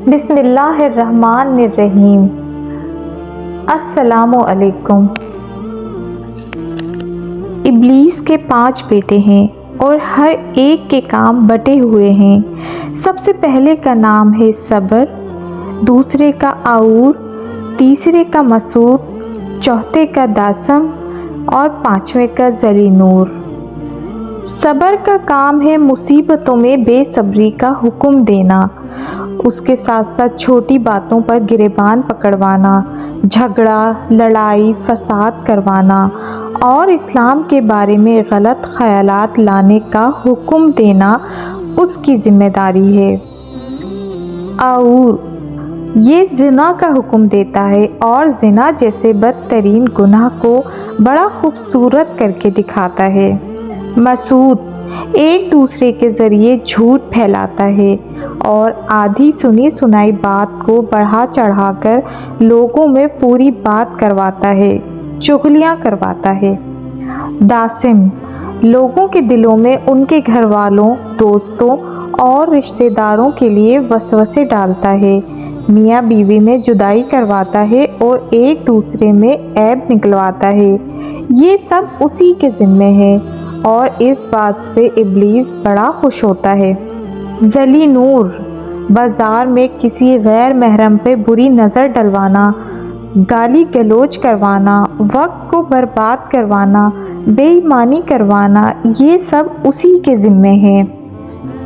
بسم اللہ الرحمن الرحیم۔ السلام علیکم۔ ابلیس کے 5 بیٹے ہیں اور ہر ایک کے کام بٹے ہوئے ہیں۔ سب سے پہلے کا نام ہے صبر، دوسرے کا عور، تیسرے کا مسعود، چوتھے کا داسم اور 5ویں کا ذلی نور۔ صبر کا کام ہے مصیبتوں میں بے صبری کا حکم دینا، اس کے ساتھ ساتھ چھوٹی باتوں پر گریبان پکڑوانا، جھگڑا، لڑائی، فساد کروانا اور اسلام کے بارے میں غلط خیالات لانے کا حکم دینا اس کی ذمہ داری ہے۔ عور یہ زنا کا حکم دیتا ہے اور زنا جیسے بدترین گناہ کو بڑا خوبصورت کر کے دکھاتا ہے۔ مسعود ایک دوسرے کے ذریعے جھوٹ پھیلاتا ہے اور آدھی سنی سنائی بات کو بڑھا چڑھا کر لوگوں میں پوری بات کرواتا ہے، چغلیاں کرواتا ہے۔ داسم لوگوں کے دلوں میں ان کے گھر والوں، دوستوں اور رشتہ داروں کے لیے وسوسے ڈالتا ہے، میاں بیوی میں جدائی کرواتا ہے اور ایک دوسرے میں عیب نکلواتا ہے۔ یہ سب اسی کے ذمہ ہے اور اس بات سے ابلیس بڑا خوش ہوتا ہے۔ ذلی نور بازار میں کسی غیر محرم پہ بری نظر ڈلوانا، گالی گلوچ کروانا، وقت کو برباد کروانا، بے ایمانی کروانا، یہ سب اسی کے ذمہ ہے۔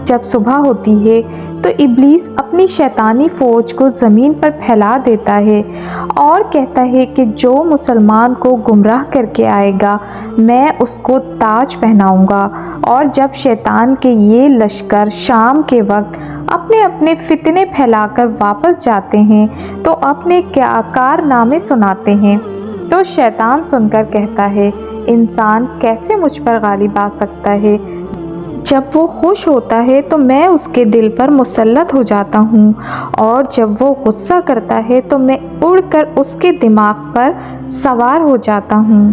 جب صبح ہوتی ہے تو ابلیس اپنی شیطانی فوج کو زمین پر پھیلا دیتا ہے اور کہتا ہے کہ جو مسلمان کو گمراہ کر کے آئے گا میں اس کو تاج پہناؤں گا، اور جب شیطان کے یہ لشکر شام کے وقت اپنے اپنے فتنے پھیلا کر واپس جاتے ہیں تو اپنے کارنامے سناتے ہیں، تو شیطان سن کر کہتا ہے انسان کیسے مجھ پر غالب آ سکتا ہے؟ جب وہ خوش ہوتا ہے تو میں اس کے دل پر مسلط ہو جاتا ہوں، اور جب وہ غصہ کرتا ہے تو میں اڑ کر اس کے دماغ پر سوار ہو جاتا ہوں۔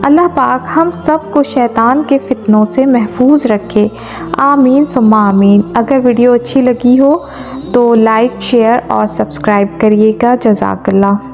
اللہ پاک ہم سب کو شیطان کے فتنوں سے محفوظ رکھے، آمین ثم آمین۔ اگر ویڈیو اچھی لگی ہو تو لائک، شیئر اور سبسکرائب کریے گا۔ جزاک اللہ۔